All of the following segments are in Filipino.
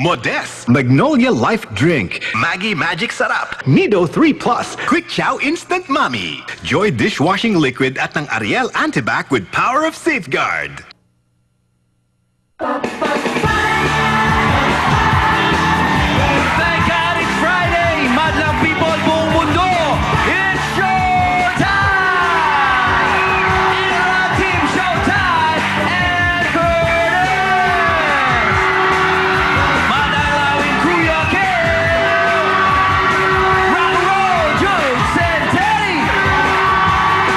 Modest, Magnolia Life Drink, Maggie Magic Sarap, Nido 3 Plus, Quick Chow Instant Mommy, Joy Dishwashing Liquid at ng Ariel Antibac with Power of Safeguard. Thank God it's Friday! Madlang people buong mundo! It's showtime! And our team Showtime and Curtis! Madalawin Kuya Kim! Rock and roll, Jukes and Teddy!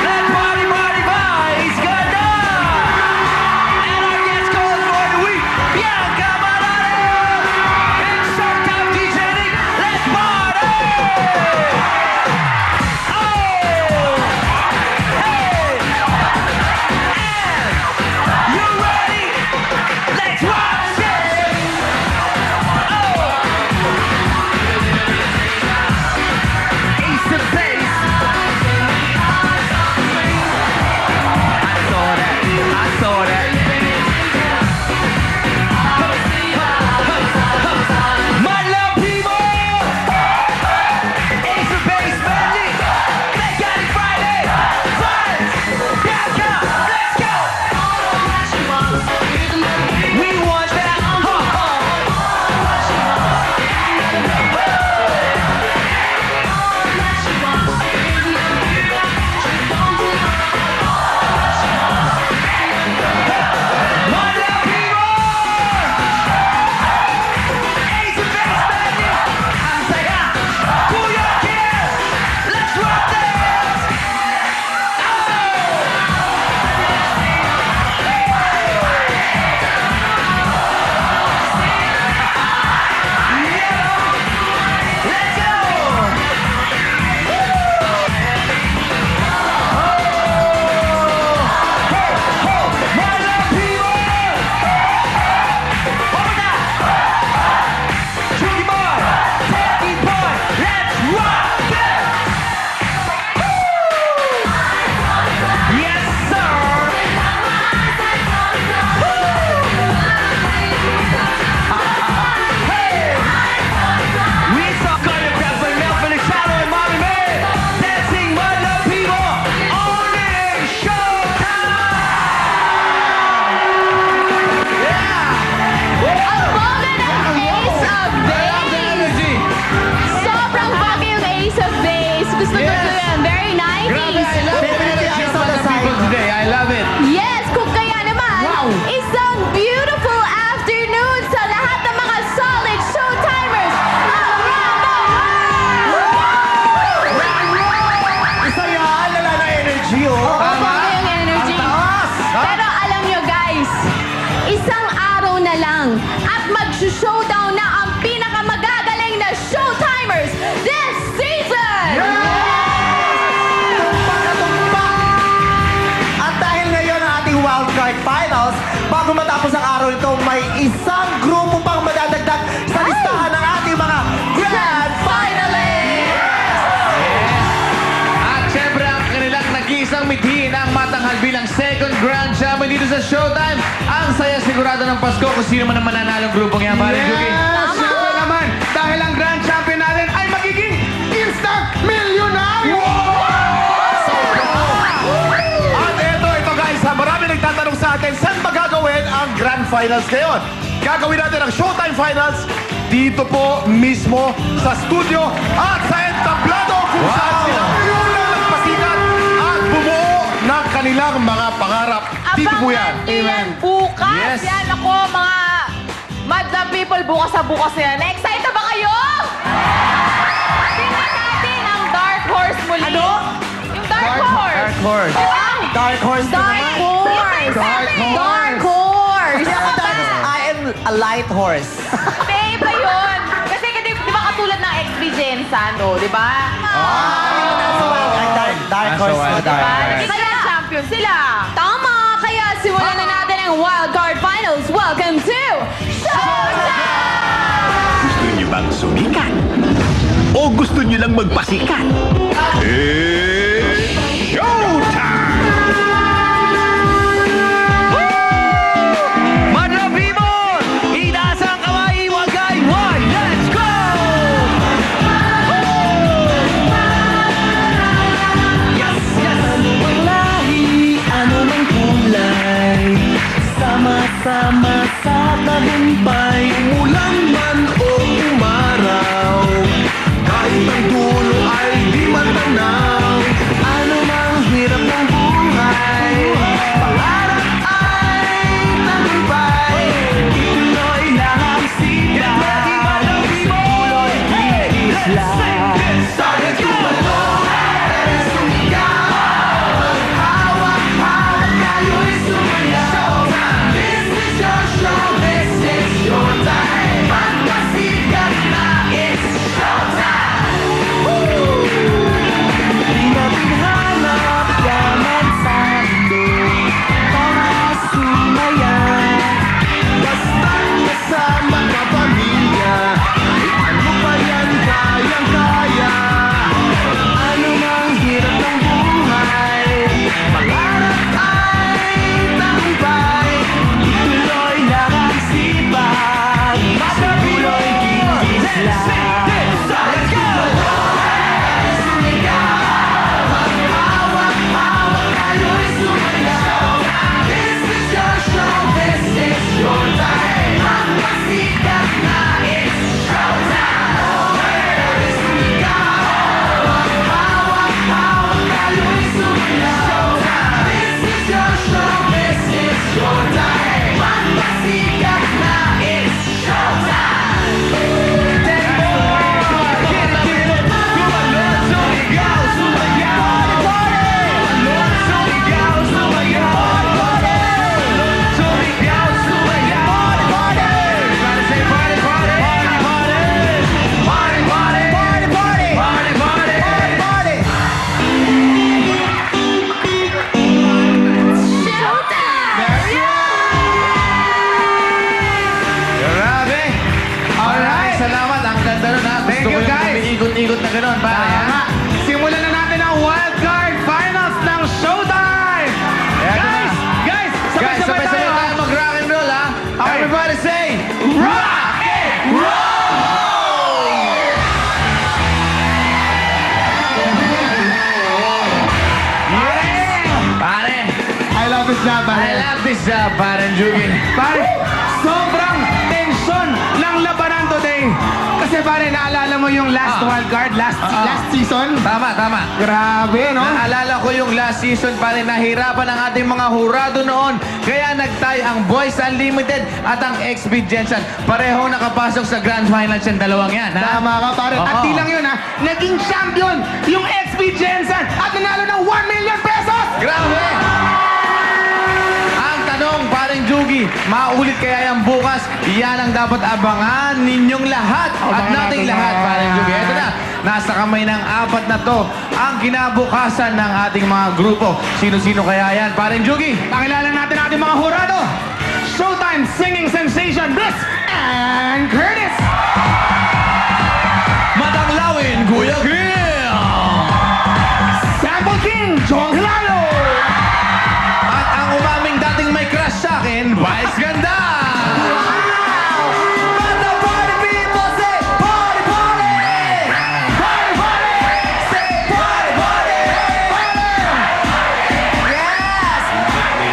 Let's party, party, boys! Ganda! And our guest calls for the week, Bianca Malare! It's Showtime DJ Nick! Let's party! Oh! Hey! And you ready? Let's watch it! Oh! Ace of base! I saw that! I saw that! My love people! Ace of base, Mandy! Thank God it's Friday! Friends! Bianca! Let's go! We want that! My love people! Ace of base, Mandy! Ang saya! Kuya Kim! Let's rock this! Let's go! My love people! Hold that! Chucky boy! Teddy boy! Let's rock this! Yes, sir! Hey! We saw choreographer Mel Feliciano and Mommy May dancing My Love People on this Showtime! Yeah! Ang bongga ng Ace of Base! Sobrang bongga yung Ace of Base. Gusto ko yan. Very 90s. Today, I love it. Yes, kung kaya naman, isang beautiful afternoon sa lahat ng mga solid Showtimers around the world! Isa yan, lala na energy, oh. Oo, bongga yung energy. Pero alam nyo guys, isang araw na lang at mag-showdown na ang pinakamagagaling na Showtimers this season! Tumpak na tumpak! At dahil ngayon ang ating wildcard finals, bago matapos ang araw ito, may isang grupo pang madadagdag sa listahan ng ating mga Grand Finalists! At syempre, ang kanilang nag-iisang mithiin ang matanghal bilang second grand champion dito sa Showtime. Ang saya sigurado ng Pasko kung sino man ang mananalong grupong yan. Pare Juki. Siyempre naman, dahil ang grand champion natin ay magiging instant millionaire! At ito guys, marami nagtatanong sa atin, saan ba gagawin ang grand finals ngayon? Gagawin natin ang Showtime finals dito po mismo sa studio at sa entablado kung saan sila unang nagpasikat at bumuo ng kanilang mga pangarap. Dito po yan. Abangan niyo yan bukas. Yes. Yan ako, mga madlang people, bukas sa bukas na yan. Excited ba kayo? Tingnan natin ang Dark Horse muli. Ano? Yung Dark Horse. Dark Horse. Dark Horse na Dark naman. Horse. Dark Horse. Dark Horse. I am a light horse. Hindi ba yun? Kasi di ba katulad ng XB Jensen, di ba? Dark horse na Diba? dark. Naging grand champion sila. Tama! Kaya simulan na natin ang Wildcard Finals. Welcome to Showtime! Gusto niyo bang sumikat? O gusto niyo lang magpasikat? Showtime! Madlang people! Itaas ang kamay, huwag kayo tagumpay, umulan man o umaraw. Kahit ang dulo ay di matanaw, ano mang hirap ng buhay, pangarap ay tagumpay. Ituloy lang ang sipa, ituloy kinis lang. Sagat tumalong, sumigaw, hawak-hawak kayo'y sumayaw. This is your show, this is your time. Magpasikat na, it's showtime. Di natin hanap yaman sa mundo, mga sumaya. Basta't kasama ka pamilya, ano pa yan kayang-kaya. Ano mang hirap ng buhay, pangarap ay tagumpay. Ituloy lang ang sipag, ituloy kinis lang. Let's go! Sumigaw, hawak-hawak kayo'y sumayaw. This is your show, this is your time. Magpasikat na, it's showtime. Sumigaw, hawak-hawak kayo'y sumayaw. This is your show, this is your time. Magpasikat na, it's showtime. Tempo! Tumalon, sumigaw, sumayaw. Tumalon, sumigaw, sumayaw. Sumigaw, sumayaw. Everybody say party, party. Party, party. Party, party. Party, party. Grabe! Alright! Salamat! Ang ganda nun ha! Thank you guys! Umiikot-ikot na gano'n, pare ha? Simulan na natin ang wildcard finals ng Showtime! Guys! Guys! Sabay-sabay tayo mag-rock and roll ha! Everybody say, rock and roll! Yes! Pare! I love this job, pare. I love this job, pare Jugi. Pare, sobrang tension ng labanan today. Kasi pare, naalala mo yung last wildcard, last season? Tama, tama. Grabe, no? Naalala ko yung last season, pare, nahirapan ang ating mga hurado noon. Kaya nagtay ang Boys Unlimited at ang XB Jensen. Parehong nakapasok sa Grand Finals yung dalawang yan, ha? Tama ka, pare. At di lang yun, ha? Naging champion yung XB Jensen at nanalo ng 1 million pesos! Grabe! Ang tanong, parang Jugi, maulit kaya yan bukas? Yan ang dapat abangan ninyong lahat at nating lahat, parang Jugi. Ito na, nasa kamay ng apat na to ang kinabukasan ng ating mga grupo. Sino-sino kaya yan, parang Jugi? Pakilala natin ating mga hurado. Showtime singing sensation, Bliss and Curtis. Matanglawin, Kuya Gil. Sample King, John Hilalo. At ang umaming dating may crush sa akin, Vice Ganda! But the party people say, party, party! Party, party! Say, party, party! Yes!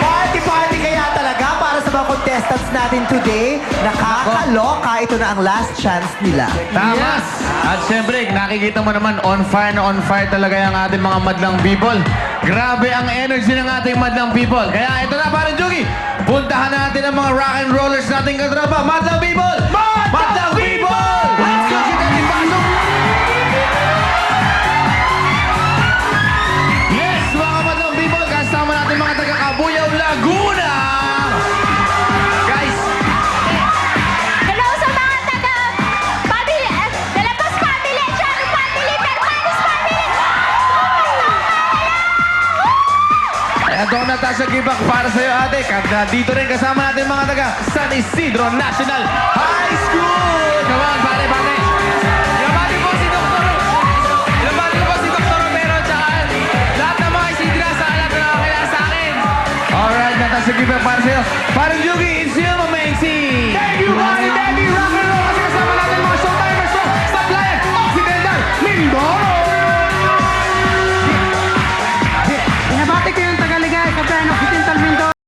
Party-party kaya talaga para sa mga contestants natin today. Nakakaloka. Ito na ang last chance nila. Tama! At syempre, nakikita mo naman, on fire na on fire talaga yung ating mga madlang people. Grabe ang energy ng ating madlang people. Kaya ito na, parang Jugi, puntahan natin ang mga rock and rollers nating katropa. Madlang people! Madlang people! Let's go! Kita natin pasok! Yes, mga madlang people, kasama natin mga taga-Kabuyaw, Laguna! Guys, Hello sa mga taga-family, Galapos family, Chano family, Permanis family. Ito ang Natasha Gibak para sa'yo, ate. Dito rin kasama natin mga taga San Isidro National High School!